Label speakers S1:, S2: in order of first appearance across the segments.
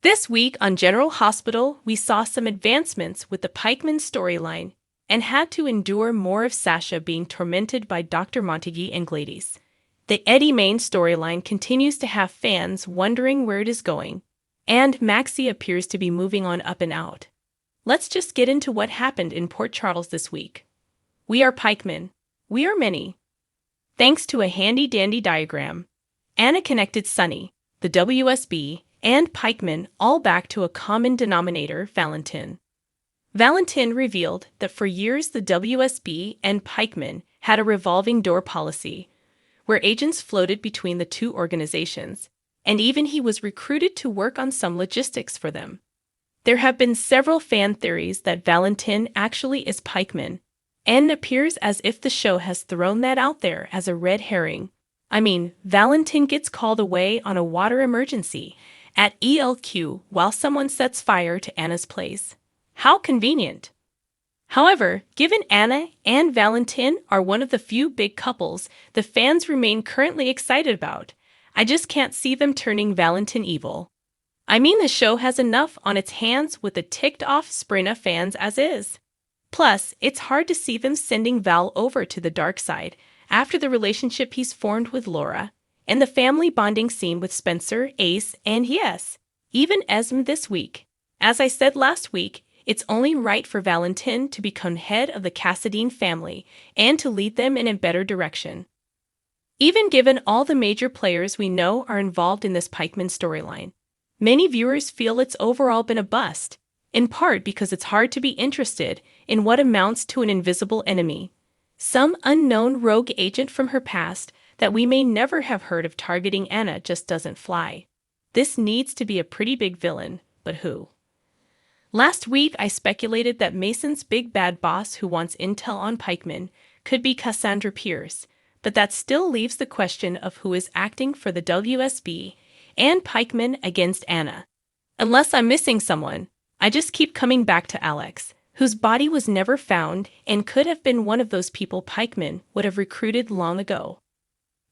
S1: This week on General Hospital, we saw some advancements with the Pikeman storyline and had to endure more of Sasha being tormented by Dr. Montague and Gladys. The Eddie Main storyline continues to have fans wondering where it is going, and Maxie appears to be moving on up and out. Let's just get into what happened in Port Charles this week. We are Pikemen. We are many. Thanks to a handy-dandy diagram, Anna connected Sunny, the WSB, and Pikeman all back to a common denominator, Valentin. Valentin revealed that for years the WSB and Pikeman had a revolving door policy, where agents floated between the two organizations, and even he was recruited to work on some logistics for them. There have been several fan theories that Valentin actually is Pikeman, and it appears as if the show has thrown that out there as a red herring. Valentin gets called away on a water emergency at ELQ while someone sets fire to Anna's place. How convenient! However, given Anna and Valentin are one of the few big couples the fans remain currently excited about, I just can't see them turning Valentin evil. The show has enough on its hands with the ticked-off Sprinna fans as is. Plus, it's hard to see them sending Val over to the dark side after the relationship he's formed with Laura, and the family bonding scene with Spencer, Ace, and yes, even Esme this week. As I said last week, it's only right for Valentin to become head of the Cassadine family and to lead them in a better direction. Even given all the major players we know are involved in this Pikeman storyline, many viewers feel it's overall been a bust, in part because it's hard to be interested in what amounts to an invisible enemy, some unknown rogue agent from her past that we may never have heard of targeting Anna just doesn't fly. This needs to be a pretty big villain, but who? Last week I speculated that Mason's big bad boss who wants intel on Pikeman could be Cassandra Pierce, but that still leaves the question of who is acting for the WSB and Pikeman against Anna. Unless I'm missing someone, I just keep coming back to Alex, whose body was never found and could have been one of those people Pikeman would have recruited long ago.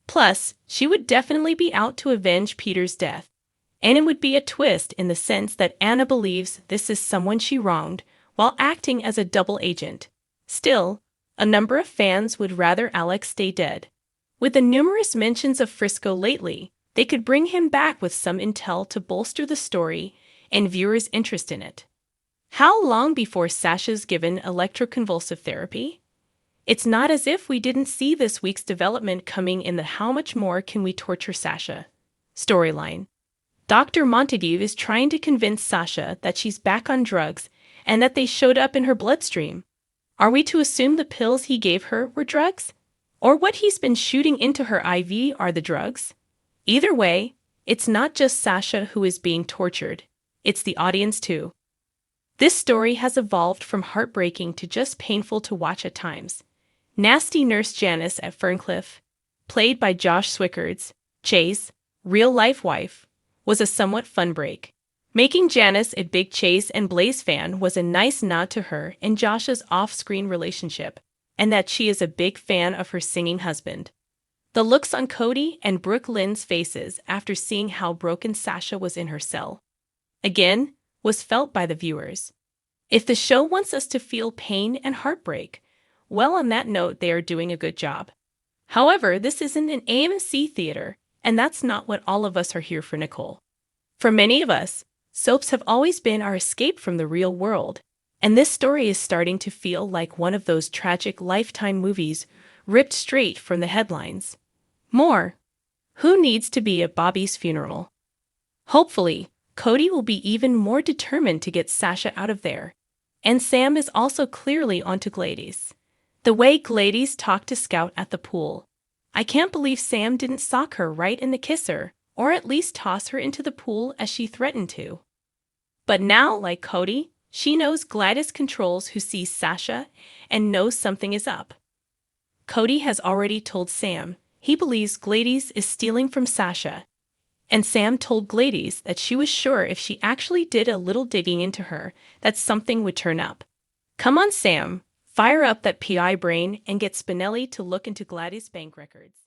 S1: Plus, she would definitely be out to avenge Peter's death, and it would be a twist in the sense that Anna believes this is someone she wronged while acting as a double agent. Still, a number of fans would rather Alex stay dead. With the numerous mentions of Frisco lately, they could bring him back with some intel to bolster the story and viewers' interest in it. How long before Sasha's given electroconvulsive therapy? It's not as if we didn't see this week's development coming in the how much more can we torture Sasha storyline. Dr. Montague is trying to convince Sasha that she's back on drugs and that they showed up in her bloodstream. Are we to assume the pills he gave her were drugs? Or what he's been shooting into her IV are the drugs? Either way, it's not just Sasha who is being tortured, it's the audience too. This story has evolved from heartbreaking to just painful to watch at times. Nasty Nurse Janice at Ferncliff, played by Josh Swickards, Chase, real-life wife, was a somewhat fun break. Making Janice a big Chase and Blaze fan was a nice nod to her and Josh's off-screen relationship, and that she is a big fan of her singing husband. The looks on Cody and Brooke Lynn's faces after seeing how broken Sasha was in her cell, again, was felt by the viewers. If the show wants us to feel pain and heartbreak, well, on that note, they are doing a good job. However, this isn't an AMC theater, and that's not what all of us are here for, Nicole. For many of us, soaps have always been our escape from the real world, and this story is starting to feel like one of those tragic Lifetime movies ripped straight from the headlines. More. Who needs to be at Bobby's funeral? Hopefully, Cody will be even more determined to get Sasha out of there, and Sam is also clearly onto Gladys. The way Gladys talked to Scout at the pool. I can't believe Sam didn't sock her right in the kisser, or at least toss her into the pool as she threatened to. But now, like Cody, she knows Gladys controls who sees Sasha and knows something is up. Cody has already told Sam he believes Gladys is stealing from Sasha, and Sam told Gladys that she was sure if she actually did a little digging into her, that something would turn up. Come on, Sam. Fire up that PI brain and get Spinelli to look into Gladys' bank records.